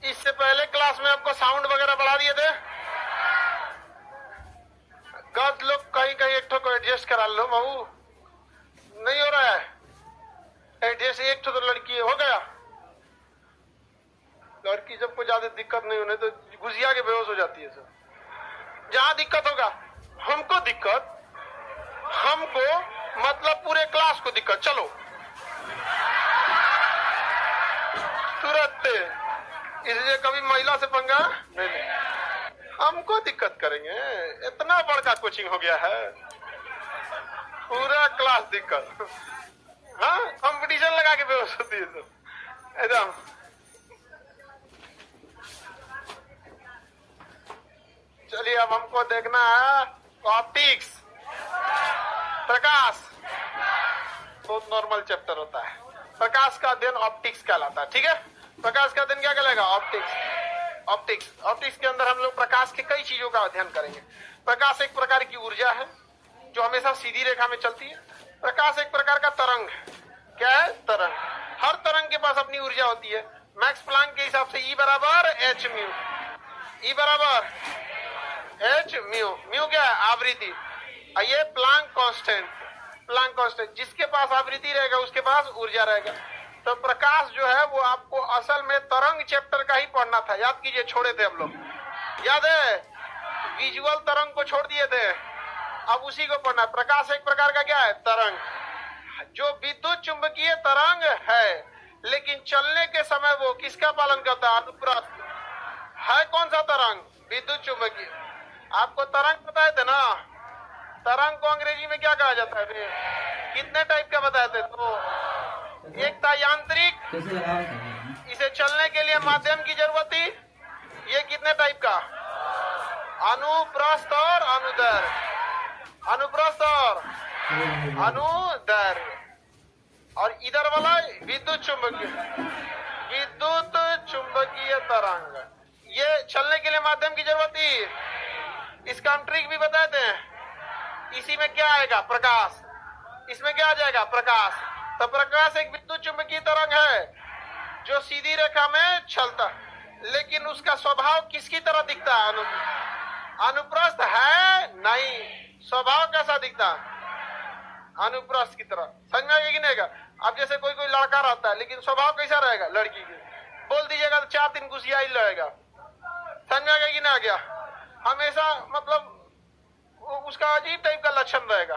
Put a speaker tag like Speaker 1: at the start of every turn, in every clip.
Speaker 1: इससे पहले क्लास में आपको साउंड वगैरह बढ़ा दिए थे। गलत लोग कहीं कहीं एक ठो को एडजस्ट करा लो बहू, नहीं हो रहा है एडजस्ट। एक ठो तो लड़की हो गया। लड़की जब कोई ज्यादा दिक्कत नहीं होने तो गुजिया के बेहोश हो जाती है सब। जहां दिक्कत होगा हमको दिक्कत, हमको मतलब पूरे क्लास को दिक्कत। चलो तुरंत, इसलिए कभी महिला से पंगा नहीं, हमको दिक्कत करेंगे। इतना बड़का कोचिंग हो गया है, पूरा क्लास दिक्कत। हाँ, कंपटीशन लगा के बेहोश होती है सब एकदम। चलिए अब हमको देखना है ऑप्टिक्स, प्रकाश। बहुत नॉर्मल चैप्टर होता है। प्रकाश का अध्ययन ऑप्टिक्स कहलाता है। ठीक है, प्रकाश का अध्ययन क्या कहलाएगा? ऑप्टिक्स। ऑप्टिक्स के अंदर हम लोग प्रकाश की कई चीजों का अध्ययन करेंगे। प्रकाश एक प्रकार की ऊर्जा है जो हमेशा सीधी रेखा में चलती है। प्रकाश एक प्रकार का तरंग है। क्या है? तरंग। हर तरंग के पास अपनी ऊर्जा होती है। मैक्स प्लांक के हिसाब से E बराबर एच म्यू। E बराबर एच म्यू। म्यू क्या है? आवृत्ति। ये प्लांक कांस्टेंट। प्लांक कांस्टेंट, जिसके पास आवृत्ति रहेगा उसके पास ऊर्जा रहेगा। तो प्रकाश जो है वो आपको असल में तरंग चैप्टर का ही पढ़ना था। याद कीजिए, छोड़े थे हम लोग, याद है? विजुअल तरंग को छोड़ दिए थे, अब उसी को पढ़ना। प्रकाश एक प्रकार का क्या है? तरंग, जो विद्युत चुंबकीय तरंग है, लेकिन चलने के समय वो किसका पालन करता है? अनुप्रस्थ है। कौन सा तरंग? विद्युत चुंबकीय। आपको तरंग बताए थे ना? तरंग को अंग्रेजी में क्या कहा जाता है? कितने टाइप का बताए थे? तो एक था यांत्रिक, इसे चलने के लिए माध्यम की जरूरत थी। ये कितने टाइप का? अनुप्रस्थ और अनुदैर्घ्य। अनुप्रस्थ और अनुदैर्घ्य। और इधर वाला विद्युत चुंबकीय, विद्युत चुंबकीय तरंग। ये चलने के लिए माध्यम की जरूरत थी। इसका हम ट्रिक भी बताए थे। इसी में क्या आएगा? प्रकाश। इसमें क्या आ जाएगा? प्रकाश। तो प्रकाश एक विद्युत चुंबकीय तरंग है जो सीधी रेखा में चलता, लेकिन उसका स्वभाव किसकी तरह दिखता है? अनुप्रस्थ है नहीं। स्वभाव कैसा दिखता है? अनुप्रस्थ की तरह। समझ में आएगा कि नहीं? अब जैसे कोई कोई लड़का रहता है, लेकिन स्वभाव कैसा रहेगा? लड़की के। बोल दीजिएगा तो 4 दिन गुस्सिया ही रहेगा। समझ में आएगा कि नहीं आ गया? हमेशा मतलब उसका अजीब टाइप का लक्षण रहेगा।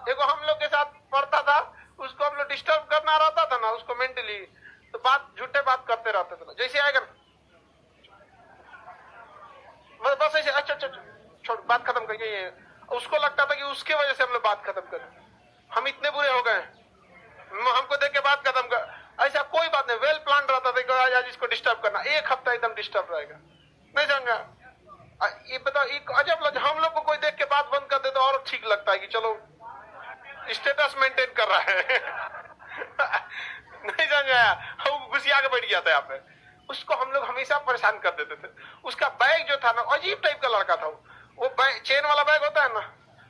Speaker 1: देखो हम लोग के साथ पढ़ता था, उसको हम लोग डिस्टर्ब करना रहता था ना उसको मेंटली, तो बात झूठे बात करते रहते थे। जैसे आएगा बस ऐसे, अच्छा छोड़, बात खत्म करिए। ये उसको लगता था कि उसके वजह से हम लोग बात खत्म करें। हम इतने बुरे हो गए, हमको देख के बात खत्म कर। ऐसा कोई बात नहीं, वेल प्लान रहता था। आज इसको डिस्टर्ब करना, एक हफ्ता एकदम डिस्टर्ब रहेगा। नहीं समझा? ये बताओ, अजब हम लोग को कोई देख के बात बंद कर दे तो और ठीक लगता है कि चलो स्टेटस मेंटेन कर रहा है। नहीं समझाया? हम गुस्सिया के बैठ गया था यहाँ पे। उसको हम लोग हमेशा परेशान कर देते थे। उसका बैग जो था ना, अजीब टाइप का लड़का था वो बैग, चेन वाला बैग होता है ना,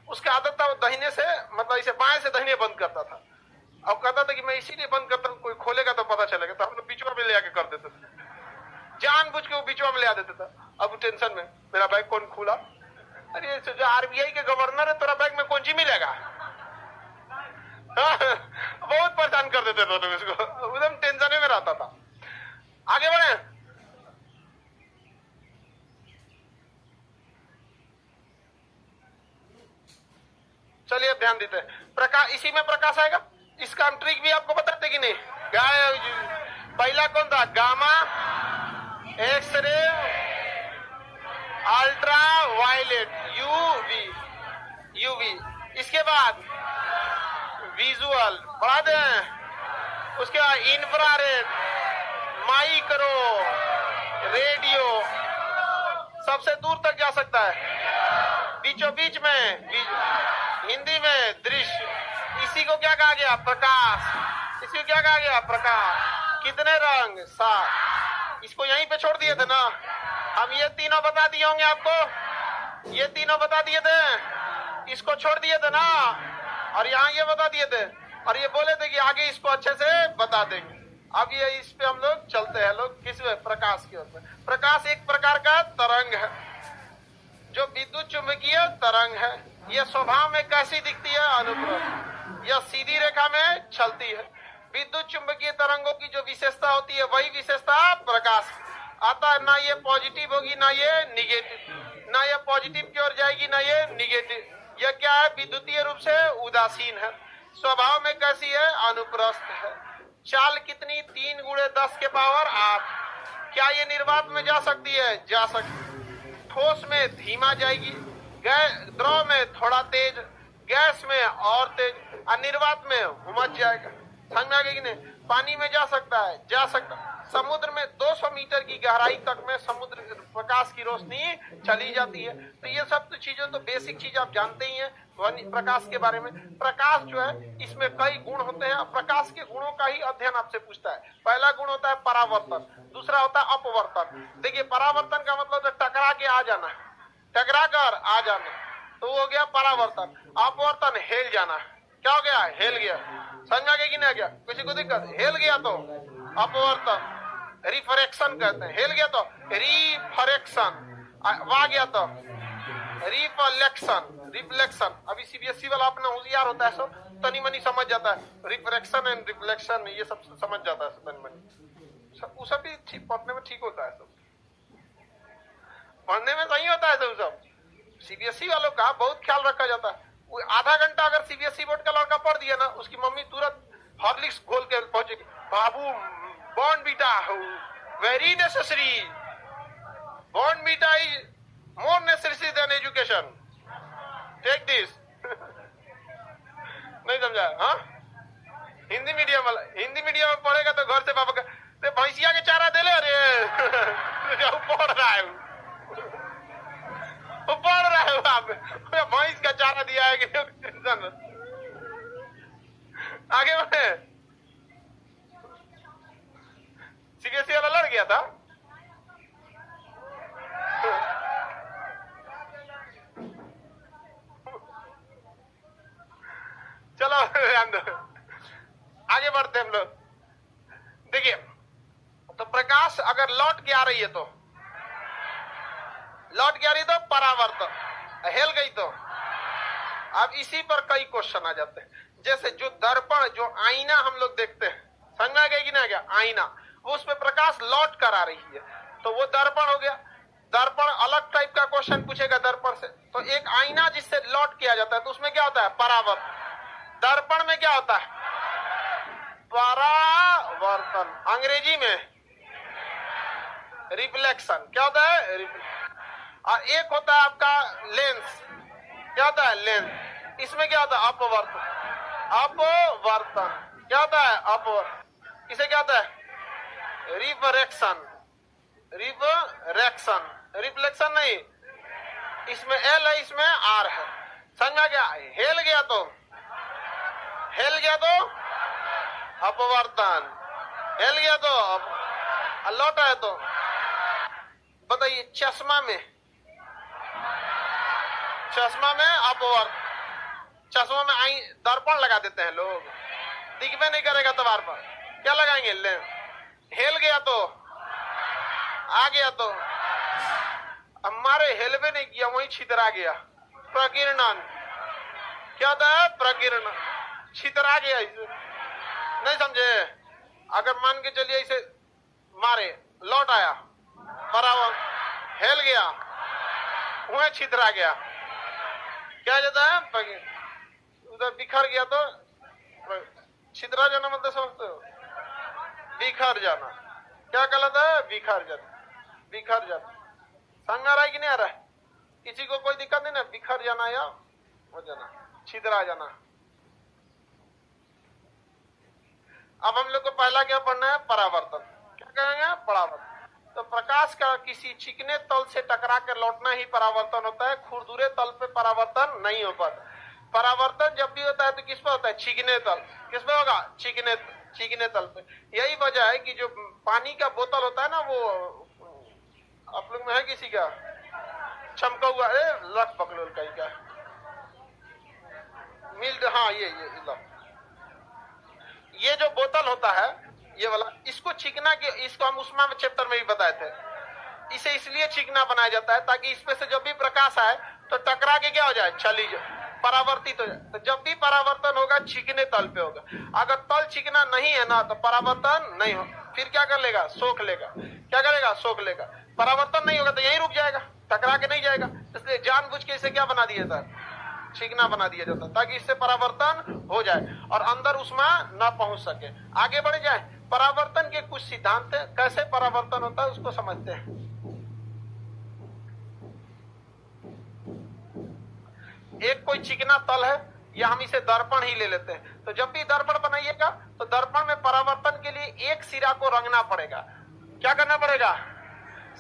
Speaker 1: उसका आदत था वो दाहिने से, मतलब इसे बाएं से दाहिने बंद करता था। अब कहता था कि मैं इसीलिए बंद करता हूँ, कोई खोलेगा तो पता चलेगा। तो हम लोग बीचवा में ले आके कर देते थे, जानबूझ के वो बीचवा में ले आ देता था। अब टेंशन में, मेरा बैग कौन खोला? अरे जो आरबीआई के गवर्नर है, तेरा बैग में कौन सी मिलेगा? बहुत परेशान कर देते थे लोग इसको, एकदम टेंशन में रहता था। आगे बढ़े। चलिए अब ध्यान देते हैं। प्रकाश, इसी में प्रकाश आएगा। इसका हम ट्रिक भी आपको बताते कि नहीं? पहला कौन था? Gamma, X ray, ultra violet, UV. इसके बाद विजुअल, बढ़ा दें। उसके बाद इंफ्रारेड, माइक्रो, रेडियो, सबसे दूर तक जा सकता है। बीचों बीच में हिंदी में दृश्य। इसी को क्या कहा गया? प्रकाश। इसी को क्या कहा गया? प्रकाश। कितने रंग? 7। इसको यहीं पे छोड़ दिए थे ना हम। ये तीनों बता दिए होंगे आपको, ये तीनों बता दिए थे। इसको छोड़ दिए थे ना, और यहाँ ये बता दिए थे, और ये बोले थे कि आगे इसको अच्छे से बता देंगे। अब ये इस पे हम लोग चलते हैं, लोग किस में, प्रकाश की ओर में। प्रकाश एक प्रकार का तरंग है जो विद्युत चुंबकीय तरंग है। यह स्वभाव में कैसी दिखती है, अनुप्रस्थ। यह सीधी रेखा में चलती है। विद्युत चुंबकीय तरंगों की जो विशेषता होती है वही विशेषता प्रकाश आता है। ना ये पॉजिटिव होगी ना ये निगेटिव, ना ये पॉजिटिव की ओर जाएगी ना ये निगेटिव। यह क्या है, विद्युतीय रूप से उदासीन है। स्वभाव में कैसी है, अनुप्रस्थ है। चाल कितनी, 3 × 10 के पावर 8। क्या ये निर्वात में जा सकती है, जा सकती। ठोस में धीमा जाएगी, द्रव में थोड़ा तेज, गैस में और तेज, अनिर्वात में उमड़ जाएगा। समझ में आ गई कि नहीं। पानी में जा सकता है, जा सकता। समुद्र में 200 मीटर की गहराई तक में समुद्र प्रकाश की रोशनी चली जाती है। तो ये सब तो चीजें, तो बेसिक चीज आप जानते ही हैं प्रकाश के बारे में। प्रकाश जो है इसमें कई गुण होते हैं। प्रकाश के गुणों का ही अध्ययन आपसे पूछता है। पहला गुण होता है परावर्तन, दूसरा होता है अपवर्तन। देखिए परावर्तन का मतलब है टकरा के आ जाना, टकरा कर आ जाना, तो वो हो गया परावर्तन। अपवर्तन हिल जाना, क्या हो गया, हिल गया। समझ में आ गया कि नहीं गया, किसी को दिक्कत, हिल गया तो अपवर्तन। रिफ्रैक्शन कहते हैं, हिल गया तो रिफ्रैक्शन, आ गया तो रिफ्लेक्शन, रिफ्लेक्शन। अभी सीबीएसई वाला अपना होशियार होता है, सब तनी मनी समझ जाता है। रिफ्रैक्शन एंड रिफ्लेक्शन ये सब समझ जाता है तनी मनी, वो सब भी ठीक पढ़ने में ठीक होता है, सब पढ़ने में सही होता है। सब सीबीएसई वालों का बहुत ख्याल रखा जाता है। आधा घंटा अगर सीबीएसई बोर्ड का लड़का पढ़ दिया ना, उसकी मम्मी तुरंत हॉर्लिक्स घोल के पहुंचेगी, बाबू Bournvita very necessary, Bournvita is more necessary than education, take this। नहीं समझा, हाँ। हिंदी मीडियम वाला, हिंदी मीडियम में पढ़ेगा तो घर से पापा का भैंसिया के चारा दे ले, अरे पढ़ रहा है, वो पढ़ रहा है, भैंस का चारा दिया है कि टेंशन। आगे बढ़े। सीबीएसई वाला लड़ गया था, चलो आगे बढ़ते हम लोग। देखिए तो प्रकाश अगर लौट के आ रही है तो, लौट के आ रही तो परावर्तन, हिल गई तो। अब इसी पर कई क्वेश्चन आ जाते हैं। जैसे जो दर्पण, जो आईना हम लोग देखते हैं, समझ में आ गया कि नहीं गया, आईना, वो उसमें प्रकाश लौट कर आ रही है तो वो दर्पण हो गया। दर्पण अलग टाइप का क्वेश्चन पूछेगा दर्पण से। तो एक आईना जिससे लौट किया जाता है तो उसमें क्या होता है, परावर्तन। दर्पण में क्या होता है, परावर्तन। अंग्रेजी में रिफ्लेक्शन, क्या होता है, और एक होता है आपका लेंस, क्या होता है, लेंस। इसमें क्या होता है, अपवर्तन। अपवर्तन क्या होता है, अपवर्तन। इसे क्या होता है, रिफ्रैक्शन, रिफ्रैक्शन, रिफ्लेक्शन नहीं, इसमें एल है इसमें आर है। समझ में गया। हिल गया तो, हिल गया तो अपवर्तन, हिल गया तो लौटा है तो। बताइए चश्मा में, चश्मा में अपवर्तन, चश्मा में आई दर्पण लगा देते हैं लोग, दिखबे नहीं करेगा तो बार बार क्या लगाएंगे, लेंस। हिल गया तो, आ गया तो, हमारे हिलबे नहीं किया वहीं छितरा गया, प्रकीर्णन। क्या होता है, प्रकीर्णन, छितरा गया। इसे नहीं समझे। अगर मान के चलिए इसे मारे, लौट आया, बराबर हिल गया, वहीं छितरा गया, क्या जाता है, उधर बिखर गया तो। छितरा जाना मतलब समझते हो, बिखर जाना। क्या कहलाता है, बिखर जाना, बिखर जाना। समझ आ रहा है कि नहीं आ रहा है, किसी को कोई दिक्कत नहीं ना, बिखर जाना या हो जाना, छितरा जाना। अब हम लोग को पहला क्या पढ़ना है, परावर्तन। क्या कहेंगे, परावर्तन। तो प्रकाश का किसी चिकने तल से टकरा कर लौटना ही परावर्तन होता है, खुरदुरे तल पे परावर्तन नहीं हो पाता। परावर्तन जब भी होता है तो किस पे होता है, चिकने तल। किस पे होगा, चिकने तल पे। यही वजह है कि जो पानी का बोतल होता है ना, वो आप लोग में है किसी का चमका हुआ, लट पकड़ो कहीं का मिल्ड, हाँ ये जो बोतल होता है ये वाला, इसको चिकना के, इसको हम उष्मा चैप्टर में भी बताए थे। इसे इसलिए चिकना बनाया जाता है ताकि इसमें से जब भी प्रकाश आए तो टकरा के क्या हो जाए, चली जाए, परावर्तित हो जाए। तो जब भी परावर्तन होगा चिकने तल पे होगा। अगर तल चिकना नहीं है ना तो परावर्तन नहीं हो, फिर क्या कर लेगा, सोख लेगा। क्या करेगा, सोख लेगा। परावर्तन नहीं होगा तो यहीं रुक जाएगा, टकरा के नहीं जाएगा। इसलिए जानबूझ के इसे क्या बना दिया था, चिकना बना दिया जाता है ताकि इससे परावर्तन हो जाए और अंदर उष्मा न पहुंच सके, आगे बढ़ जाए। परावर्तन के कुछ सिद्धांत, कैसे परावर्तन होता है उसको समझते हैं। एक कोई चिकना तल है, या हम इसे दर्पण ही ले लेते हैं। तो जब भी दर्पण बनाइएगा तो दर्पण में परावर्तन के लिए एक सिरा को रंगना पड़ेगा। क्या करना पड़ेगा,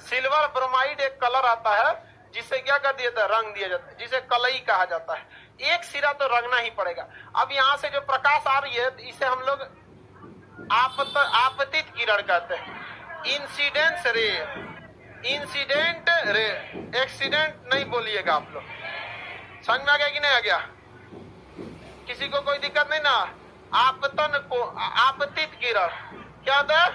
Speaker 1: सिल्वर ब्रोमाइड एक कलर आता है जिसे क्या कर दिया जाता है, रंग दिया जाता है, जिसे कलई कहा जाता है। एक सिरा तो रंगना ही पड़ेगा। अब यहाँ से जो प्रकाश आ रही है इसे हम लोग आपतित किरण कहते हैं, इंसिडेंस रे। इंसिडेंट रे, एक्सीडेंट नहीं बोलिएगा आप लोग। समझ में आ गया कि नहीं आ गया, किसी को कोई दिक्कत नहीं ना। आपतन को आपतित किरण क्या होता है,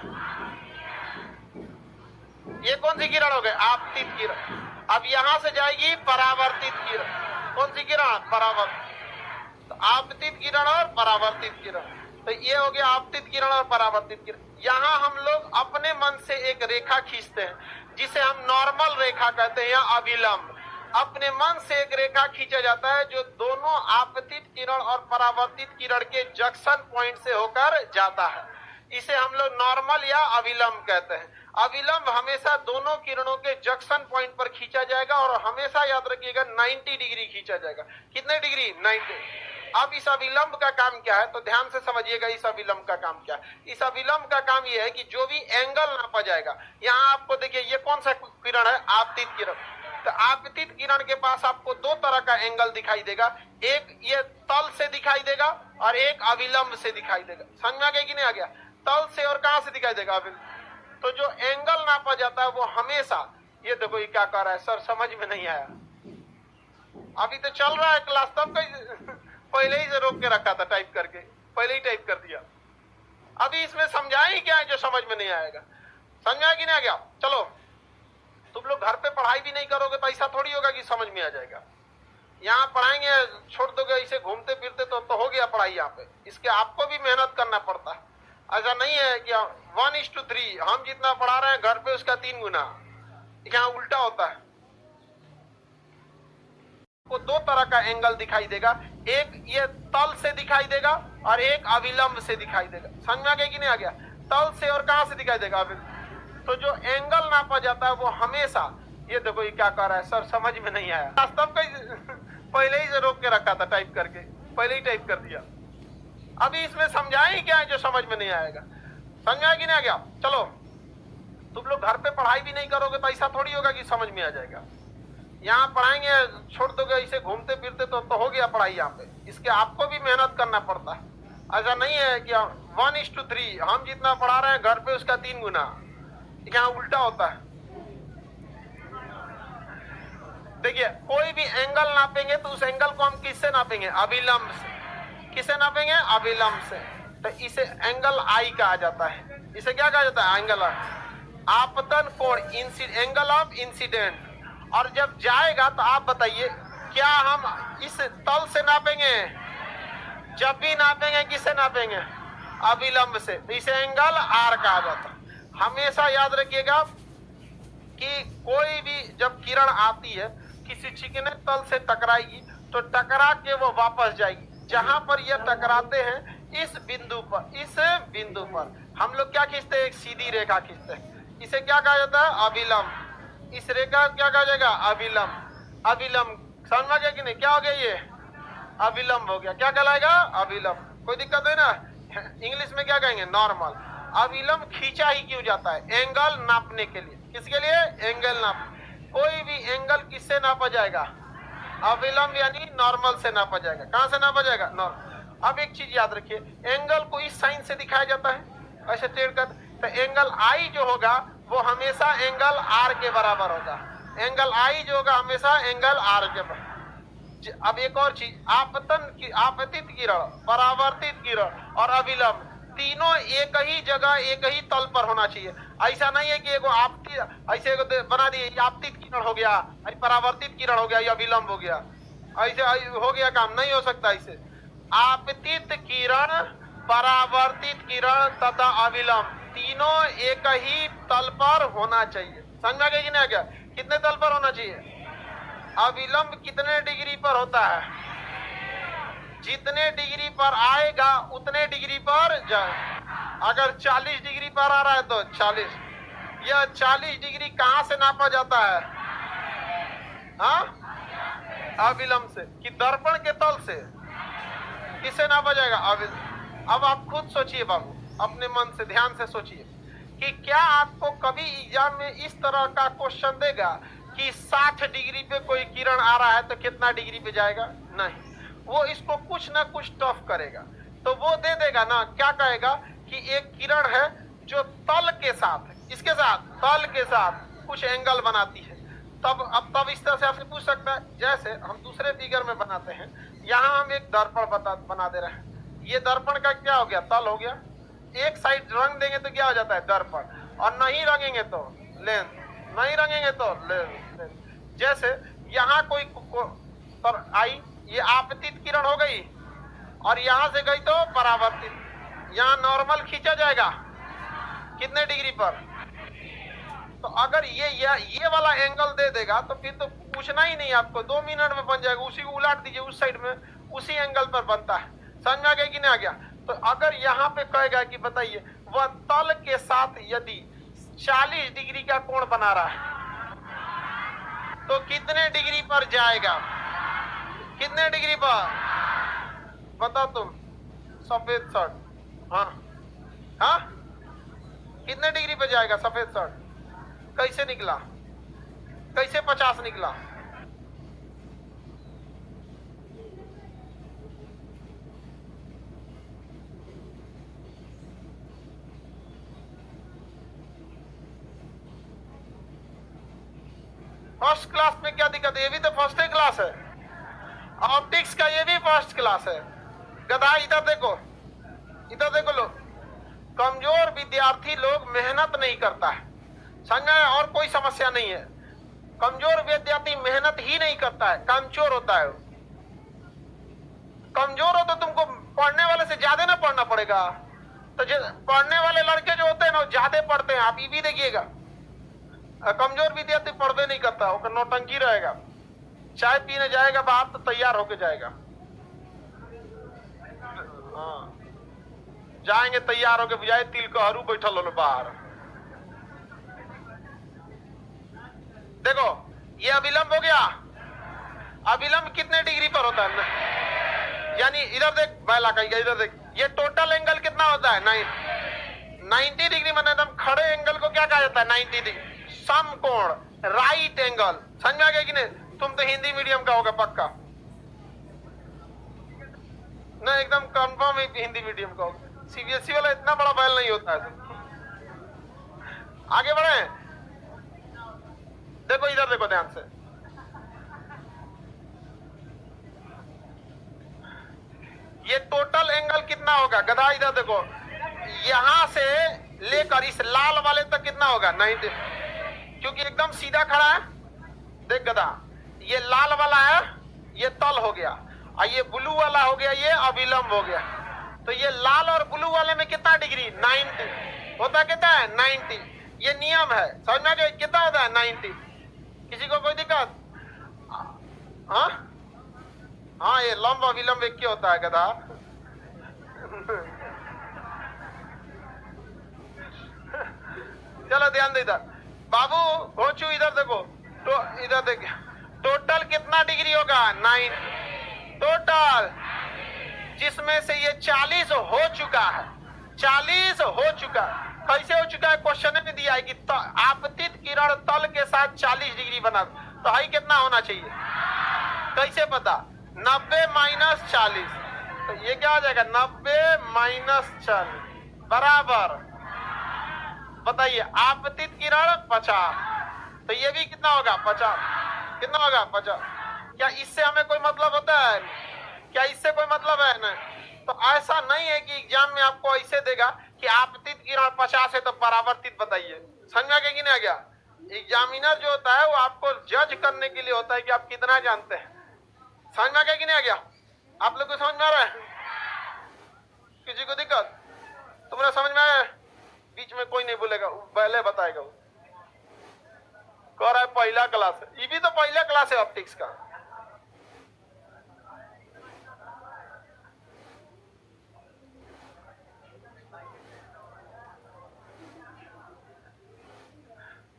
Speaker 1: ये कौन सी किरण हो गई, आपतित किरण। अब यहां से जाएगी परावर्तित किरण। कौन सी किरण, परावर्तित। तो आपतित किरण और परावर्तित किरण, तो ये हो गया आपतित किरण और परावर्तित किरण। यहाँ हम लोग अपने मन से एक रेखा खींचते हैं जिसे हम नॉर्मल रेखा कहते हैं या अविलंब। अपने मन से एक रेखा खींचा जाता है जो दोनों आपतित किरण और परावर्तित किरण के जंक्शन पॉइंट से होकर जाता है। इसे हम लोग नॉर्मल या अविलंब कहते हैं। अविलंब हमेशा दोनों किरणों के जंक्शन पॉइंट पर खींचा जाएगा और हमेशा याद रखिएगा 90 डिग्री खींचा जाएगा। कितने डिग्री, 90। अब इस अविलंब का काम क्या है, तो ध्यान से समझिएगा इस अविलंब का काम क्या है। इस अविलंब का काम यह है कि जो भी एंगल नापा जाएगा, यहाँ आपको देखिए ये कौन सा किरण है, आपतित किरण। तो आपतित किरण के पास आपको दो तरह का एंगल दिखाई देगा, एक ये तल से दिखाई देगा और एक अविलंब से दिखाई देगा। समझ में आ गया कि नहीं आ गया, तल से और कहां से दिखाई देगा, अविलंब। तो जो एंगल नापा जाता है वो हमेशा, ये देखो ये क्या कर रहा है सर, समझ में नहीं आया, अभी तो चल रहा है क्लास, तब पहले ही से रोक के रखा था टाइप करके, पहले ही टाइप कर दिया। अभी इसमें समझाएं क्या है जो समझ में नहीं आएगा, समझा कि नहीं आ गया। चलो तुम लोग घर पे पढ़ाई भी नहीं करोगे तो ऐसा थोड़ी होगा कि समझ में आ जाएगा। यहाँ पढ़ाएंगे छोड़ दोगे ऐसे घूमते फिरते तो हो गया पढ़ाई यहाँ पे। इसके आपको भी मेहनत करना पड़ता है। ऐसा नहीं है कि 1:3 हम जितना पढ़ा रहे हैं घर पे उसका 3 गुना, यहाँ उल्टा होता है। को दो तरह का एंगल दिखाई देगा, एक ये तल से दिखाई देगा और एक अविलंब से दिखाई देगा। समझ में आ गया कि नहीं आ गया, तल से और कहां से दिखाई देगा, अविलंब। तो जो एंगल नापा जाता है वो हमेशा, ये देखो ये क्या कर रहा है सर, समझ में नहीं आया, वास्तव पहले ही से रोक के रखा था टाइप करके, पहले ही टाइप कर दिया। अभी इसमें समझाएं क्या है जो समझ में नहीं आएगा, समझा कि नहीं आ गया। चलो तुम लोग घर पे पढ़ाई भी नहीं करोगे तो ऐसा थोड़ी होगा कि समझ में आ जाएगा। यहाँ पढ़ाएंगे छोड़ दोगे ऐसे घूमते फिरते तो हो गया पढ़ाई यहाँ पे। इसके आपको भी मेहनत करना पड़ता है। ऐसा नहीं है कि 1:3 हम जितना पढ़ा रहे हैं घर पे उसका 3 गुना, यहाँ उल्टा होता है। देखिए कोई भी एंगल नापेंगे तो उस एंगल को हम किससे नापेंगे, अविलंब से। किसे नापेंगे, अविलंब से। तो इसे एंगल आई कहा जाता है। इसे क्या कहा जाता है, एंगल आपतन कोण, एंगल ऑफ इंसिडेंट। और जब जाएगा तो आप बताइए क्या हम इस तल से नापेंगे, जब भी नापेंगे किससे नापेंगे, अविलंब से। तो इसे एंगल आर कहा जाता है। हमेशा याद रखिएगा कि कोई भी जब किरण आती है किसी चिकने तल से टकराएगी तो टकरा के वो वापस जाएगी। जहां पर ये टकराते हैं इस बिंदु पर हम लोग क्या खींचते हैं, एक सीधी रेखा खींचते हैं। इसे क्या कहा जाता है, अविलंब। इस रेखा क्या कहा जाएगा, अविलंब। अविलंब समझ में गया कि नहीं, क्या हो गया ये, अविलंब हो गया। क्या कहलाएगा, अविलंब। कोई दिक्कत है ना, इंग्लिश में क्या कहेंगे, नॉर्मल। अविलंब खींचा ही क्यों जाता है, एंगल नापने के लिए। किसके लिए, एंगल नाप। कोई भी एंगल किससे नापा जाएगा, अविलंब यानी नॉर्मल से नापा जाएगा। कहां से नापा जाएगा, नॉर्मल। अब एक चीज याद रखिए, एंगल को इस साइन से दिखाया जाता है, ऐसे टेढ़ कर। तो एंगल आई जो होगा वो हमेशा एंगल आर के बराबर होगा। एंगल आई जो होगा हमेशा एंगल आर के बराबर। अब एक और चीज, आपतित किरण, परावर्तित किरण और अविलंब, तीनों एक ही जगह एक ही तल पर होना चाहिए। ऐसा नहीं है कि एगो आपतित ऐसे एगो बना दिए, आपतित किरण हो गया, परावर्तित किरण हो गया या विलंब हो गया, ऐसे हो गया काम, नहीं हो सकता ऐसे। आपतित किरण, परावर्तित किरण तथा अविलंब तीनों एक ही तल पर होना चाहिए। समझ में आ गया कि नहीं आ गया? कितने तल पर होना चाहिए? अविलंब कितने डिग्री पर होता है? जितने डिग्री पर आएगा उतने डिग्री पर जाए। अगर 40 डिग्री पर आ रहा है तो 40। यह 40 डिग्री कहां से नापा जाता है? हाँ, अविलंब से। कि दर्पण के तल से? किससे नापा जाएगा? अब आप खुद सोचिए बाबू, अपने मन से ध्यान से सोचिए कि क्या आपको कभी एग्जाम में इस तरह का क्वेश्चन देगा कि 60 डिग्री पे कोई किरण आ रहा है तो कितना डिग्री पे जाएगा? नहीं, वो इसको कुछ ना कुछ टफ करेगा। तो वो दे देगा ना, क्या कहेगा कि एक किरण है जो तल के साथ, इसके साथ, तल के साथ कुछ एंगल बनाती है। तब इस तरह से आपसे पूछ सकता है, जैसे हम दूसरे फिगर में बनाते हैं, यहाँ हम एक दर्पण बना दे रहे हैं। ये दर्पण का क्या हो गया? तल हो गया। एक साइड रंग देंगे तो क्या हो जाता है? दर्पण। और नहीं रंगेंगे तो लेंस, नहीं रंगेंगे तो लेंस। जैसे यहाँ कोई पर आई, ये आपतित किरण हो गई और यहां से गई तो परावर्तित। यहाँ नॉर्मल खींचा जाएगा कितने डिग्री पर? तो अगर ये वाला एंगल दे देगा तो फिर तो पूछना ही नहीं आपको, 2 मिनट में बन जाएगा। उसी को उलट दीजिए, उस साइड में उसी एंगल पर बनता है। समझ में आ गया कि नहीं आ गया? तो अगर यहाँ पे कहेगा कि बताइए वह तल के साथ यदि 40 डिग्री का कोण बना रहा है तो कितने डिग्री पर जाएगा? कितने डिग्री पर? बताओ तुम। सफेद शर्ट, हाँ हाँ, कितने डिग्री पे जाएगा सफेद शर्ट? कैसे निकला? कैसे 50 निकला? फर्स्ट क्लास में क्या दिक्कत है? ये भी तो फर्स्ट क्लास है। ऑप्टिक्स का ये भी फर्स्ट क्लास है। गधा, इधर देखो, इधर देखो। लोग कमजोर विद्यार्थी लोग मेहनत नहीं करता है, समझ में? और कोई समस्या नहीं है। कमजोर विद्यार्थी मेहनत ही नहीं करता है, कमजोर होता है। कमजोर हो तो तुमको पढ़ने वाले से ज्यादा ना पढ़ना पड़ेगा। तो पढ़ने वाले लड़के जो होते हैं ना, वो ज्यादा पढ़ते हैं। आप ये भी देखिएगा, कमजोर विद्यार्थी पढ़ते नहीं करता, वो नौटंकी रहेगा। चाय पीने जाएगा बाहर तो तैयार होके जाएगा। हाँ, जाएंगे तैयार होके, बुझाए तिल कहरू बैठल हो बाहर। देखो, ये अविलंब हो गया। अविलंब कितने डिग्री पर होता है? यानी इधर देख, बैला कहीं, इधर देख, ये टोटल एंगल कितना होता है? 90 डिग्री। मैंने एकदम खड़े एंगल को क्या कहा जाता है? 90 डिग्री। समकोण, राइट एंगल। समझ में आ गया कि नहीं? तुम तो हिंदी मीडियम का होगा पक्का ना, एकदम कंफर्म हिंदी मीडियम का होगा। सीबीएसई वाला इतना बड़ा बैल नहीं होता है। आगे बढ़े, देखो इधर देखो ध्यान से। ये टोटल एंगल कितना होगा? गधा, इधर देखो, यहां से लेकर इस लाल वाले तक कितना होगा? 90, क्योंकि एकदम सीधा खड़ा है। देख गधा, ये लाल वाला है, ये तल हो गया, और ये ब्लू वाला हो गया, ये अविलंब हो गया। तो ये लाल और ब्लू वाले में कितना डिग्री? 90 होता। कितना है? 90। ये नियम है, समझ में आ गया? कितना होता है? 90। किसी को कोई दिक्कत? हाँ हाँ, ये लंब अविलंब एक क्या होता है गधा? चलो ध्यान दे इधर बाबू, घोचू इधर देखो। तो इधर देखिए, टोटल कितना डिग्री होगा? 9 टोटल, जिसमें से ये 40 हो चुका है। 40 हो चुका। कैसे हो चुका है? क्वेश्चन में दिया है कि आपतित किरण तल के साथ 40 डिग्री बना, तो हाई कितना होना चाहिए? कैसे पता? 90 माइनस 40, तो ये क्या हो जाएगा? 90 माइनस 40 बराबर, बताइए, आपतित किरण 50, तो ये भी कितना होगा? 50। कितना होगा? 50। क्या इससे हमें कोई मतलब होता है? क्या इससे कोई मतलब है? ना, तो ऐसा नहीं है कि एग्जाम में आपको ऐसे देगा कि आपतित किरण 50 है तो परावर्तित बताइए। समझ में आ गया कि नहीं आ गया? एग्जामिनर जो होता है वो आपको जज करने के लिए होता है कि आप कितना जानते हैं। समझ में आ गया कि नहीं आ गया? आप लोग को समझ में आ रहा है? किसी को दिक्कत? तुम्हारा समझ में आया? बीच में कोई नहीं बोलेगा, पहले बताएगा वो। कह रहा है पहला क्लास है, ये भी तो पहला क्लास है ऑप्टिक्स का।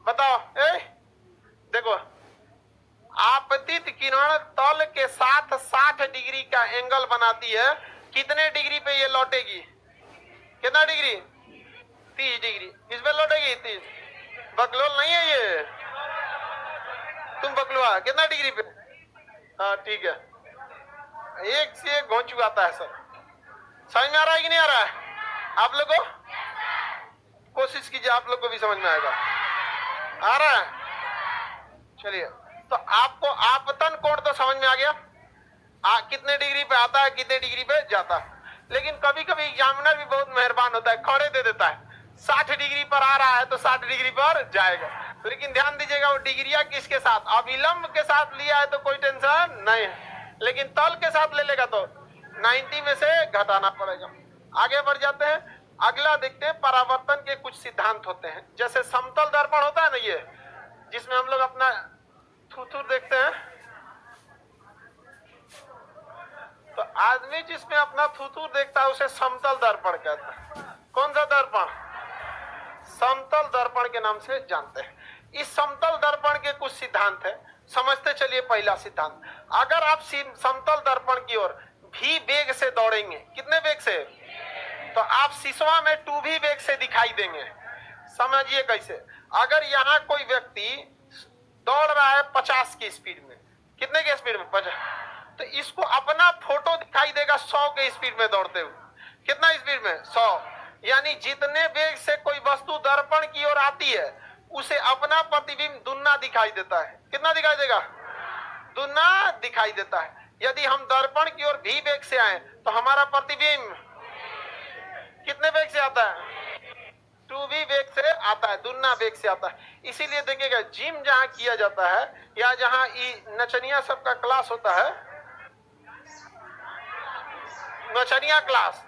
Speaker 1: बताओ देखो, आपतित किरण तल के साथ 60 डिग्री का एंगल बनाती है। कितने डिग्री पे ये लौटेगी? कितना डिग्री? 30 डिग्री। किस पे लौटेगी? 30। बकलोल नहीं है ये, तुम बकलुआ। कितना डिग्री पे? हाँ ठीक है, एक से एक घोंचू आता है सर। समझ में आ रहा है कि नहीं आ रहा है? आप लोग को कोशिश कीजिए, आप लोग को भी समझ में आएगा। आ रहा है? चलिए, तो आपको आपतन कोण तो समझ में आ गया, कितने डिग्री पे आता है, कितने डिग्री पे जाता है। लेकिन कभी कभी एग्जामिनर भी बहुत मेहरबान होता है, खड़े दे देता है। 60 डिग्री पर आ रहा है तो 60 डिग्री पर जाएगा। तो लेकिन ध्यान दीजिएगा, वो डिग्रिया किसके साथ? अविलंब के साथ लिया है तो कोई टेंशन नहीं है, लेकिन तल के साथ ले लेगा तो 90 में से घटाना पड़ेगा। आगे बढ़ जाते हैं, अगला देखते हैं। परावर्तन के कुछ सिद्धांत होते हैं, जैसे समतल दर्पण होता है ना, ये जिसमें हम लोग अपना थूथूर देखते हैं। तो आदमी जिसमें अपना थूथूर देखता है उसे समतल दर्पण कहता है। कौन सा दर्पण? समतल दर्पण के नाम से जानते हैं। इस समतल दर्पण के कुछ सिद्धांत है, समझते चलिए। पहला सिद्धांत, अगर आप समतल दर्पण की ओर भी वेग से दौड़ेंगे, कितने वेग से? तो आप शीशवा में 2v वेग से दिखाई देंगे। समझिए कैसे। अगर यहाँ कोई व्यक्ति दौड़ रहा है 50 की स्पीड में, कितने के स्पीड में? 50। तो इसको अपना फोटो दिखाई देगा 100 के स्पीड में दौड़ते हुए। कितना स्पीड में? 100। यानी जितने वेग से कोई वस्तु दर्पण की ओर आती है उसे अपना प्रतिबिंब दुगना दिखाई देता है। कितना दिखाई देगा? दुगना दिखाई देता है। यदि हम दर्पण की ओर भी वेग से आए तो हमारा प्रतिबिंब कितने वेग से आता है? 2v वेग से आता है, दुगना वेग से आता है। इसीलिए देखिएगा, जिम जहां किया जाता है या जहां नचनिया सबका क्लास होता है, नचनिया क्लास,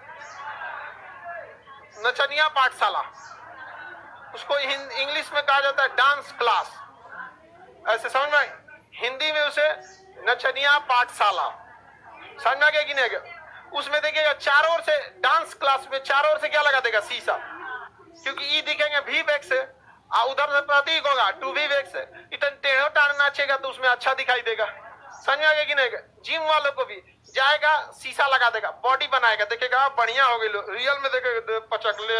Speaker 1: नचनिया पाठशाला, उसको इंग्लिश में कहा जाता है डांस क्लास। ऐसे समझ में? हिंदी में उसे नचनिया पाठशाला। समझ में आ गया कि नहीं आ गया? उसमें देखिएगा चारों ओर से, डांस क्लास में चारों ओर से क्या लगा देगा? शीशा। क्योंकि ई दिखेंगे भी वेग से, उधर से प्रतीक होगा 2v वेग से। इतना टेढ़ो टाढ़ नाचेगा तो उसमें अच्छा दिखाई देगा। समझ में आ गया कि नहीं? जिम वालों को भी जाएगा, शीशा लगा देगा, बॉडी बनाएगा, देखेगा बढ़िया हो गई, रियल में देखेगा पचक ले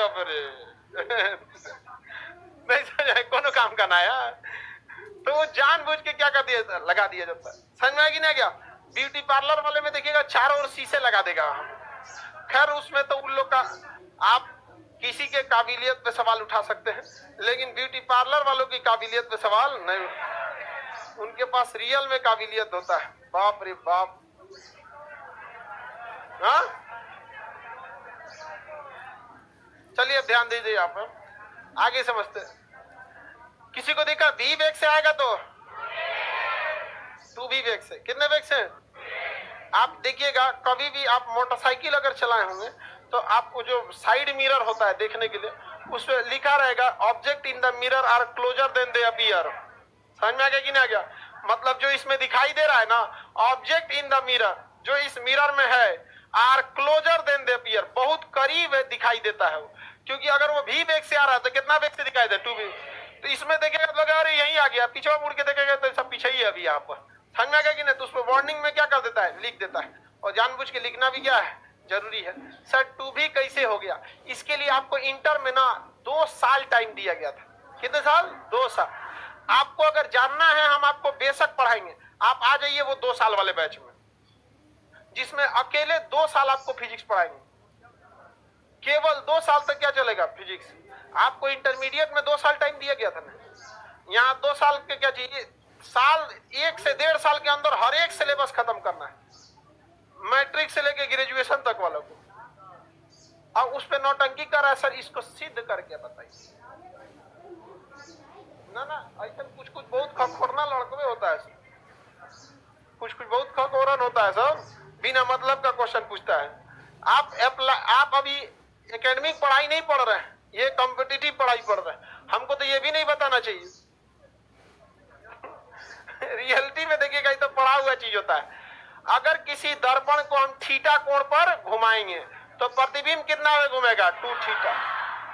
Speaker 1: नहीं समझ कोनो काम का ना यार। तो वो जानबूझ के क्या कर दिया, लगा दिया जाता है। समझ में आ गया क्या? ब्यूटी पार्लर वाले में देखिएगा चारों ओर शीशे लगा देगा। खैर उसमें तो उन लोग का, आप किसी के काबिलियत पे सवाल उठा सकते हैं, लेकिन ब्यूटी पार्लर वालों की काबिलियत पे सवाल नहीं। उनके पास रियल में काबिलियत होता है। बाप रे बाप। हाँ, चलिए ध्यान दीजिए, आप आगे समझते। किसी को देखा भी वेग से आएगा तो 2v वेग से। कितने वेग से? आप देखिएगा, कभी भी आप मोटरसाइकिल अगर चलाए होंगे तो आपको जो साइड मिरर होता है देखने के लिए, उस पर लिखा रहेगा object in the mirror are closer than they appear. समझ में आ गया कि नहीं आ गया? मतलब जो इसमें दिखाई दे रहा है ना, ऑब्जेक्ट इन द मिरर, जो इस मिरर में है, are closer than they appear, बहुत करीब दिखाई देता है वो। क्योंकि अगर वो भी वेग से आ रहा है तो कितना वेग से दिखाई दे? 2v। तो इसमें देखेगा तो लगा अरे यहीं आ गया, पीछे मुड़ के देखेगा तो सब पीछे ही है अभी यहाँ पर। समझ में आ गया कि नहीं? तो उसमें वार्निंग में क्या कर देता है? लिख देता है। और जानबूझ के लिखना भी क्या है? जरूरी है। सर 2v कैसे हो गया? इसके लिए आपको इंटर में ना 2 साल टाइम दिया गया था। कितने साल? 2 साल। आपको अगर जानना है हम आपको बेशक पढ़ाएंगे, आप आ जाइए वो 2 साल वाले बैच में, जिसमें अकेले 2 साल आपको फिजिक्स पढ़ाएंगे। केवल 2 साल तक क्या चलेगा? फिजिक्स। आपको इंटरमीडिएट में 2 साल टाइम दिया गया था ना, यहाँ 2 साल के क्या चाहिए? साल 1 से 1.5 साल के अंदर हर एक सिलेबस खत्म करना है, मैट्रिक से लेके ग्रेजुएशन तक वालों को। अब उस पे नौटंकी कर रहा है सर, इसको सिद्ध करके बताइए। ना ना, ऐसा कुछ कुछ बहुत खखोरना लड़के होता है, कुछ कुछ बहुत खखोरन होता है सर, बिना मतलब का क्वेश्चन पूछता है। आप अभी एकेडमिक पढ़ाई नहीं पढ़ रहे हैं, ये कॉम्पिटिटिव पढ़ाई पढ़ रहे हैं। हमको तो ये भी नहीं बताना चाहिए। रियलिटी में देखिएगा, ये तो पढ़ा हुआ चीज होता है। अगर किसी दर्पण को हम थीटा कोण पर घुमाएंगे तो प्रतिबिंब कितना में घूमेगा? 2 थीटा।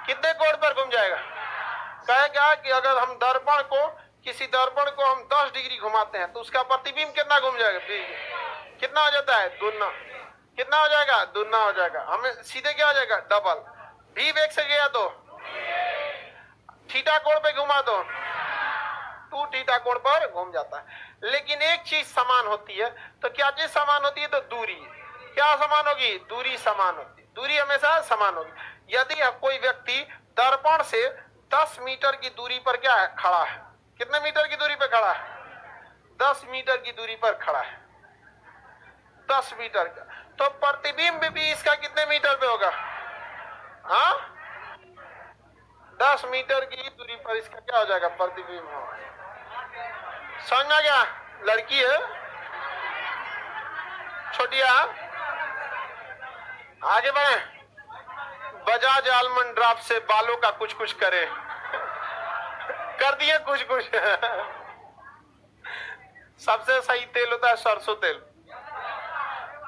Speaker 1: कितने कोण पर घूम जाएगा? कहेगा कि अगर हम दर्पण को, किसी दर्पण को हम 10 डिग्री घुमाते हैं तो उसका प्रतिबिंब कितना घूम जाएगा? कितना हो जाता है? दुगना। कितना हो जाएगा? दुगना हो जाएगा। हमें सीधे क्या हो जाएगा? डबल। भी वेग से गया तो थीटा कोण पे घुमा दो, 2 थीटा कोण पर घूम जाता है। लेकिन एक चीज समान होती है, तो क्या चीज समान होती है? तो दूरी। क्या समान होगी? दूरी समान होती है। दूरी हमेशा समान होगी। यदि कोई व्यक्ति दर्पण से 10 मीटर की दूरी पर क्या है? खड़ा है। कितने मीटर की दूरी पर खड़ा है? 10 मीटर की दूरी पर खड़ा है, 10 मीटर का। तो प्रतिबिंब भी इसका कितने मीटर पे होगा? हाँ, 10 मीटर की दूरी पर इसका क्या हो जाएगा? प्रतिबिंब होगा। समझ में आ गया? लड़की है, छोटिया, आगे बढ़े। बजाज आलमंड ड्रॉप से बालों का कुछ कुछ करे, कर दिए कुछ कुछ। सबसे सही तेल होता है सरसों तेल,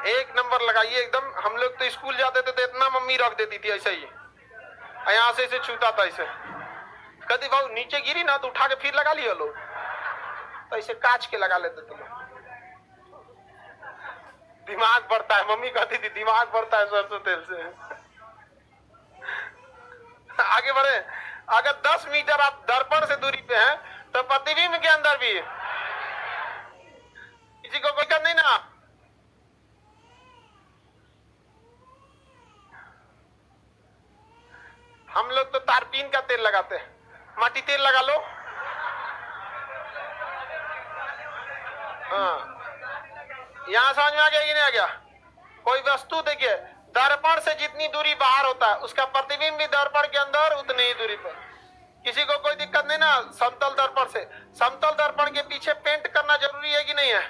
Speaker 1: 1 नंबर लगाइए एकदम। हम लोग तो स्कूल जाते थे तो इतना मम्मी रख देती थी ऐसे ही, यहां से इसे छूता था ऐसे, कभी भाव नीचे गिरी ना तो उठा के फिर लगा लिया लोग, तो ऐसे काच के लगा लेते थे लोग। दिमाग बढ़ता है, मम्मी कहती थी दिमाग बढ़ता है सरसों तेल से। आगे बढ़े। अगर 10 मीटर आप दर्पण से दूरी पे हैं तो प्रतिबिंब के अंदर भी किसी को कोई दिक्कत नहीं ना? हम लोग तो तारपीन का तेल लगाते हैं, माटी तेल लगा लो। हाँ, यहां समझ में आ गया कि नहीं आ गया? कोई वस्तु देखिए, दर्पण से जितनी दूरी बाहर होता है उसका प्रतिबिंब भी दर्पण के अंदर उतनी ही दूरी पर। किसी को कोई दिक्कत नहीं ना? समतल दर्पण से, समतल दर्पण के पीछे पेंट करना जरूरी है कि नहीं है?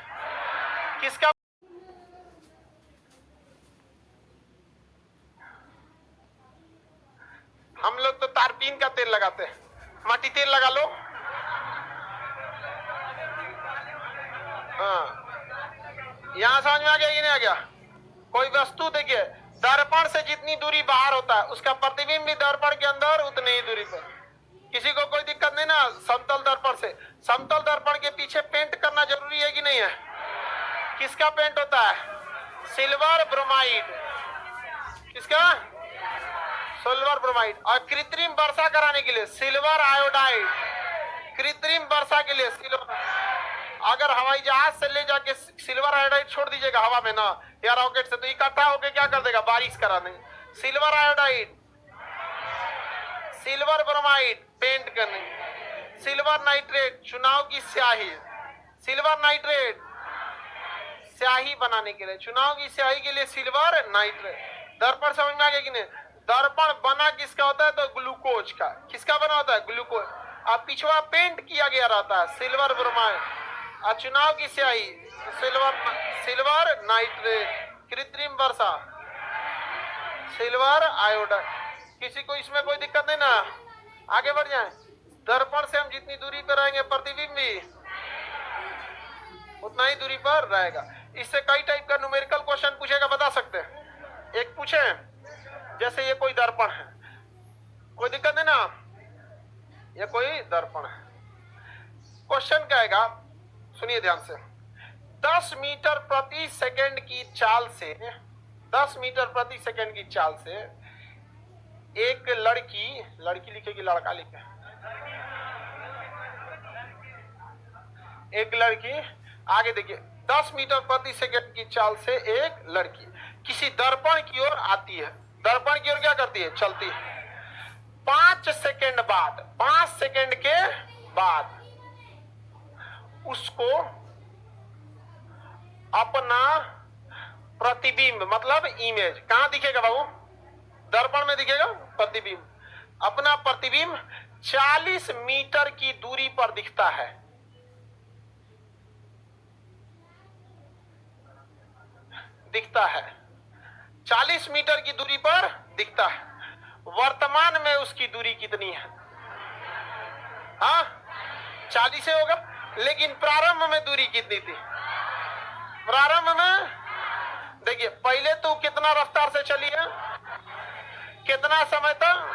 Speaker 1: किसका? हम लोग तो तारपीन का तेल लगाते हैं, माटी तेल लगा लो। हाँ, यहां समझ में आ गया कि नहीं आ गया? कोई वस्तु देखिए, दर्पण से जितनी दूरी बाहर होता है उसका प्रतिबिंब भी दर्पण के अंदर उतनी ही दूरी पर। किसी को कोई दिक्कत नहीं ना? समतल दर्पण से, समतल दर्पण के पीछे पेंट करना जरूरी है कि नहीं है? किसका पेंट होता है? Silver bromide. किसका? Silver bromide. और कृत्रिम वर्षा कराने के लिए सिल्वर आयोडाइड। कृत्रिम वर्षा के लिए सिल्वर। अगर हवाई जहाज से ले जाके सिल्वर आयोडाइड छोड़ दीजिएगा हवा में ना, या रॉकेट से, तो इकट्ठा होकर क्या कर देगा? बारिश करा देंगे। Silver iodide, silver bromide paint करने, सिल्वर नाइट्रेट चुनाव की स्याही, सिल्वर नाइट्रेट स्याही बनाने के लिए, चुनाव की स्याही के लिए सिल्वर नाइट्रेट। दर्पण समझ में आ गया कि नहीं? दर्पण बना किसका होता है? तो ग्लूकोज का। किसका बना होता है? ग्लूकोज। अब पिछवा पेंट किया गया रहता है सिल्वर ब्रोमाइड, और चुनाव की स्याही सिल्वर नाइट्रेट। कृत्रिम वर्षा सिल्वर आयोडाइड। किसी को इसमें कोई दिक्कत नहीं ना? आगे बढ़ जाए। दर्पण से हम जितनी दूरी पर रहेंगे प्रतिबिंब भी उतना ही दूरी पर रहेगा। इससे कई टाइप का न्यूमेरिकल क्वेश्चन पूछेगा, बता सकते हैं? एक पूछे, जैसे ये कोई दर्पण है, कोई दिक्कत नहीं ना? ये कोई दर्पण है। क्वेश्चन क्या आएगा, सुनिए ध्यान से। 10 मीटर प्रति सेकंड की चाल से, 10 मीटर प्रति सेकंड की चाल से एक लड़की, लड़की लिखेगी लड़का लिखे, एक लड़की, आगे देखिए, 10 मीटर प्रति सेकंड की चाल से एक लड़की किसी दर्पण की ओर आती है। दर्पण की ओर क्या करती है? चलती है। 5 सेकंड बाद, 5 सेकंड के बाद उसको अपना प्रतिबिंब मतलब इमेज कहां दिखेगा बाबू? दर्पण में दिखेगा प्रतिबिंब, अपना प्रतिबिंब 40 मीटर की दूरी पर दिखता है। दिखता है 40 मीटर की दूरी पर दिखता है। वर्तमान में उसकी दूरी कितनी है? हाँ 40 से होगा, लेकिन प्रारंभ में दूरी कितनी थी? प्रारंभ में देखिए पहले तो कितना रफ्तार से चली है, कितना समय तक,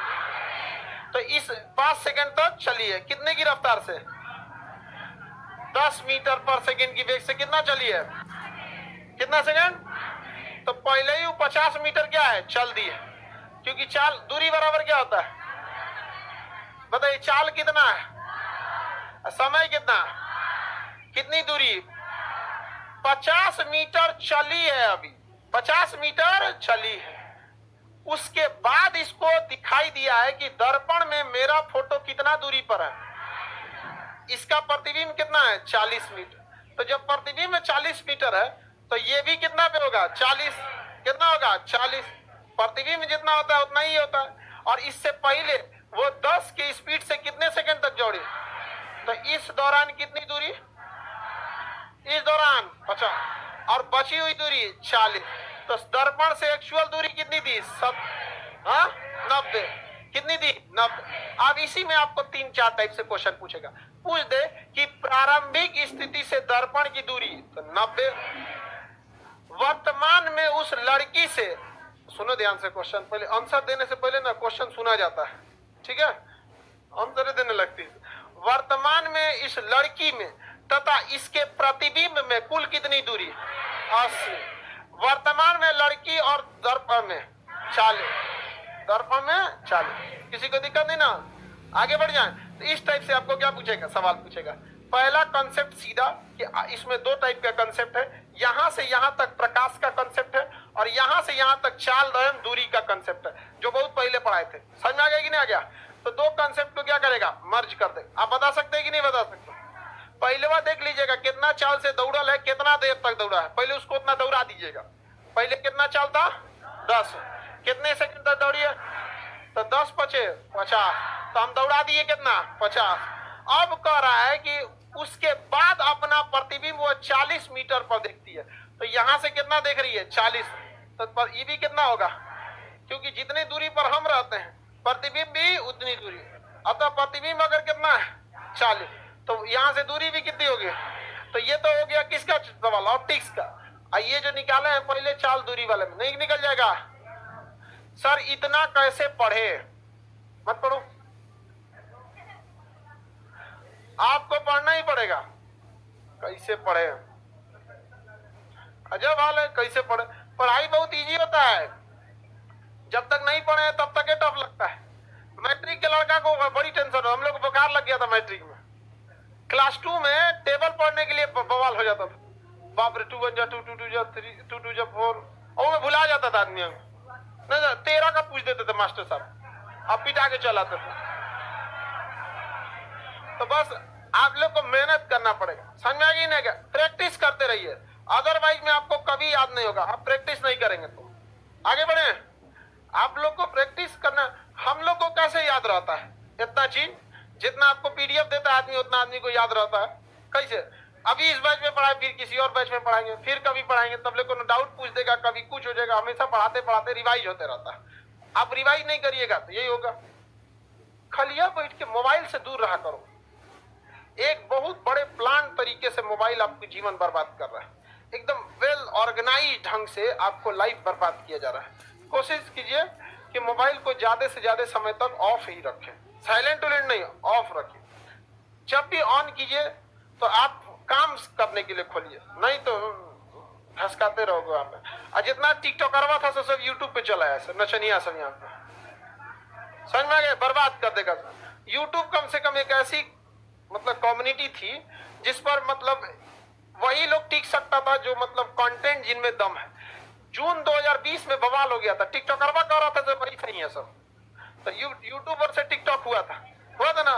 Speaker 1: तो इस 5 सेकंड तक चली है कितने की रफ्तार से? 10 मीटर पर सेकंड की वेग से कितना चली है? कितना सेकंड? तो पहले ही 50 मीटर क्या है? चल दी है, क्योंकि चाल दूरी बराबर क्या होता है बताइए? चाल कितना है, समय कितना, कितनी दूरी? 50 मीटर चली है, अभी 50 मीटर चली है। उसके बाद इसको दिखाई दिया है कि दर्पण में मेरा फोटो कितना दूरी पर है, इसका प्रतिबिंब कितना है? 40 मीटर। तो जब प्रतिबिंब 40 मीटर है तो ये भी कितना पे होगा? 40। कितना होगा? 40। प्रतिबिंब जितना होता है उतना ही होता है। और इससे पहले वो 10 की स्पीड से कितने सेकंड तक जोड़े, तो इस दौरान कितनी दूरी? इस दौरान 50 और बची हुई दूरी 40। तो दर्पण से एक्चुअल दूरी कितनी थी? 90। कितनी थी? 90। अब इसी में आपको 3-4 टाइप से क्वेश्चन पूछेगा, पूछ दे कि प्रारंभिक स्थिति से दर्पण की दूरी तो 90, वर्तमान में उस लड़की से, सुनो ध्यान से क्वेश्चन, पहले आंसर देने से पहले ना क्वेश्चन सुना जाता है, ठीक है, आंसर देने लगती है। वर्तमान में इस लड़की में तथा इसके प्रतिबिंब में कुल कितनी दूरी? 80। वर्तमान में लड़की और दर्पण में 40, दर्पण में 40। किसी को दिक्कत नहीं ना? आगे बढ़ जाए। तो इस टाइप से आपको क्या पूछेगा? सवाल पूछेगा। पहला कॉन्सेप्ट सीधा कि इसमें 2 टाइप का कॉन्सेप्ट है, यहां से यहां तक प्रकाश का कॉन्सेप्ट है और यहां से यहां तक चाल रन दूरी का कॉन्सेप्ट है, जो बहुत पहले पढ़ाए थे। समझ में आ गया कि नहीं आ गया? तो 2 कॉन्सेप्ट को क्या करेगा? मर्ज कर दे। आप बता सकते हैं कि नहीं बता सकते? पहले बार देख लीजिएगा कितना चाल से दौड़ल है, कितना देर तक दौड़ा है, पहले उसको उतना दौड़ा दीजिएगा। पहले कितना चाल था? 10। कितने सेकंड तक दौड़ी है? तो 10 पचे 50, तो हम दौड़ा दिए कितना? 50। अब कह रहा है कि उसके बाद अपना प्रतिबिंब वो 40 मीटर पर देखती है, तो यहां से कितना देख रही है? 40। तो ये भी कितना होगा? क्योंकि जितनी दूरी पर हम रहते हैं प्रतिबिंब भी उतनी दूरी, अतः प्रतिबिंब अगर कितना है? 40, तो यहां से दूरी भी कितनी होगी? तो ये तो हो गया किसका सवाल? ऑप्टिक्स का। ये जो निकाले हैं पहले चाल दूरी वाले में नहीं निकल जाएगा। सर इतना कैसे पढ़े? मत पढ़ो, आपको पढ़ना ही पड़ेगा। कैसे पढ़े? अजब हाल है, कैसे पढ़े? पढ़ाई बहुत इजी होता है, जब तक नहीं पढ़े तब तक ये टफ लगता है। मैट्रिक के लड़का को बड़ी टेंशन हो, हम लोग बुखार लग गया था मैट्रिक में। क्लास 2 में टेबल पढ़ने के लिए बवाल हो जाता था, बाप रे 2 1 जा 2 2 2 जा 3 2 2 जा 4, और मैं भुला जाता था आदमी। नहीं 13 का पूछ देते थे मास्टर साहब, अब पिटा के चलाते थे। तो बस आप लोग को मेहनत करना पड़ेगा। समझ में आ गई? नहीं क्या? प्रैक्टिस करते रहिए, अदरवाइज में आपको कभी याद नहीं होगा। आप प्रैक्टिस नहीं करेंगे तो आगे बढ़े। आप लोग को प्रैक्टिस करना। हम लोग को कैसे याद रहता है इतना चीज? जितना आपको पीडीएफ देता है आदमी उतना आदमी को याद रहता है। कैसे? अभी इस बैच में पढ़ाए, फिर किसी और बैच में पढ़ाएंगे, फिर कभी पढ़ाएंगे, तब लोग को डाउट पूछ देगा, कभी कुछ हो जाएगा। हमेशा पढ़ाते पढ़ाते रिवाइज होते रहता है। आप रिवाइज नहीं करिएगा तो यही होगा। खलिया बैठ के मोबाइल से दूर रहा करो। एक बहुत बड़े प्लान तरीके से मोबाइल आपके जीवन बर्बाद कर रहा है। एकदम वेल ऑर्गेनाइज ढंग से आपको लाइफ बर्बाद किया जा रहा है। कोशिश कीजिए कि मोबाइल को ज्यादा से ज्यादा समय तक ऑफ ही रखें, साइलेंट वाइलेंट नहीं, ऑफ रखिए। जब भी ऑन कीजिए तो आप काम करने के लिए खोलिए, नहीं तो हंसकाते रहोगे वहां पे। और जितना टिकटॉक करवा था सब यूट्यूब पे चला है, नचनिया सब यहाँ पे। समझ में आ गया? बर्बाद कर देगा। यूट्यूब कम से कम एक ऐसी मतलब कम्युनिटी थी जिस पर मतलब वही लोग टिक सकता था जो मतलब कंटेंट जिनमें दम है। जून 2020 में बवाल हो गया था, टिकटॉक करवा कर रहा था तो बड़ी सही है सब। तो यूट्यूबर से टिकटॉक हुआ था ना।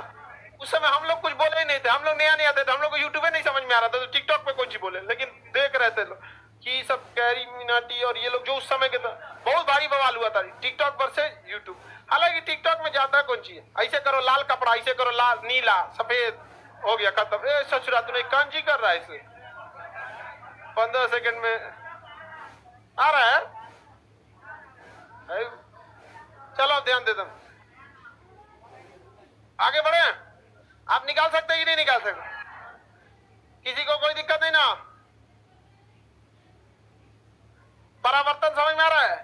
Speaker 1: उस समय हम लोग कुछ बोले ही नहीं थे, हम लोग नया थे, हम लोग को यूट्यूब नहीं समझ में आ रहा था, तो टिकटॉक पे कौन सी बोले, लेकिन देख रहे थे लोग। कि सब कैरी मिनाटी और ये लोग जो उस समय के बहुत भारी बवाल हुआ था टिकटॉक पर से यूट्यूब। हालांकि टिकटॉक में जाता कौन चीज है, ऐसे करो लाल कपड़ा, ऐसे करो लाल नीला सफेद, हो गया खत्म। ए ससुरा तूने कांजी कर रहा है इसे 15 सेकंड में आ रहा है। चलो ध्यान दे दम, आगे बढ़े। आप निकाल सकते हैं कि नहीं निकाल सकते? किसी को कोई दिक्कत नहीं ना? परावर्तन समझ में आ रहा है?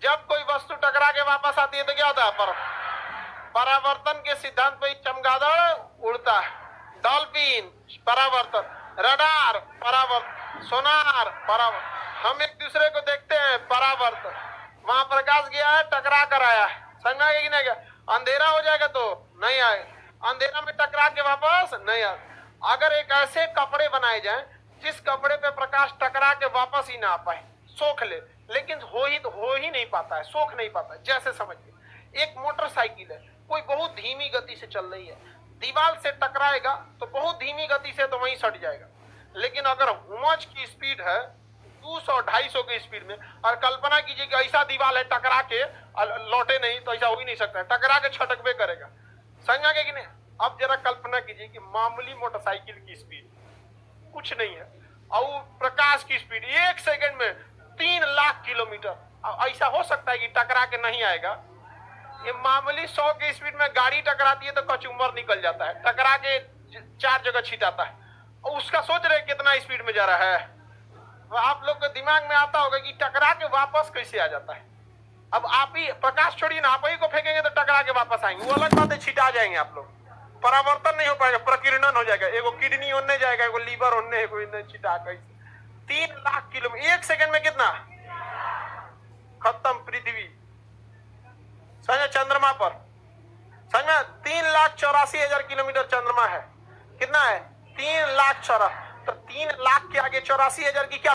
Speaker 1: जब कोई वस्तु टकरा के वापस आती है तो क्या होता है? परावर्तन के सिद्धांत पे चमगादड़ उड़ता है, डॉल्फिन परावर्तन, रडार परावर्तन, सोनार परावर्तन, हम एक दूसरे को देखते हैं परावर्तन। वहां प्रकाश गया है, टकरा कर आया है, समझ में कि नहीं गया? अंधेरा हो जाएगा तो नहीं आए, अंधेरा में टकरा के वापस नहीं आए। अगर एक ऐसे कपड़े बनाए जाएं जिस कपड़े पे प्रकाश टकरा के वापस ही ना आ पाए, सोख ले, लेकिन हो ही नहीं पाता है, सोख नहीं पाता है। जैसे समझिए एक मोटरसाइकिल है, कोई बहुत धीमी गति से चल रही है, दीवार से टकराएगा तो बहुत धीमी गति से तो वहीं सट जाएगा। लेकिन अगर हुमच की स्पीड है 200-250 की स्पीड में, और कल्पना कीजिए कि ऐसा दीवार है टकरा के लौटे नहीं, तो ऐसा हो ही नहीं सकता है, टकरा के छटकबे करेगा, समझ कि नहीं? अब जरा कल्पना कीजिए कि मामूली मोटरसाइकिल की स्पीड कुछ नहीं है और प्रकाश की स्पीड 1 सेकंड में 3 लाख किलोमीटर, ऐसा हो सकता है कि टकरा के नहीं आएगा? ये मामूली 100 की स्पीड में गाड़ी टकराती है तो कचूमर निकल जाता है, टकरा के 4 जगह छिटाता है, और उसका सोच रहे कितना स्पीड में जा रहा है। तो आप लोग के दिमाग में आता होगा कि टकरा के वापस कैसे आ जाता है। अब आप ही प्रकाश छोड़िए ना, आप ही को फेंकेंगे तो टकरा के वापस आएंगे, वो अलग बात है, छिटा जाएंगे आप लोग, परावर्तन नहीं हो पाएगा, प्रकीर्णन हो जाएगा, एगो किडनी होने जाएगा, एगो लीवर होने, एगो छिटा कैसे। 3 लाख किलोमीटर 1 सेकंड में कितना खत्म पृथ्वी, समझ? चंद्रमा पर समझ, 3,84,000 किलोमीटर चंद्रमा है, कितना है? 3,84,000। तो 3 लाख के आगे 84,000 की क्या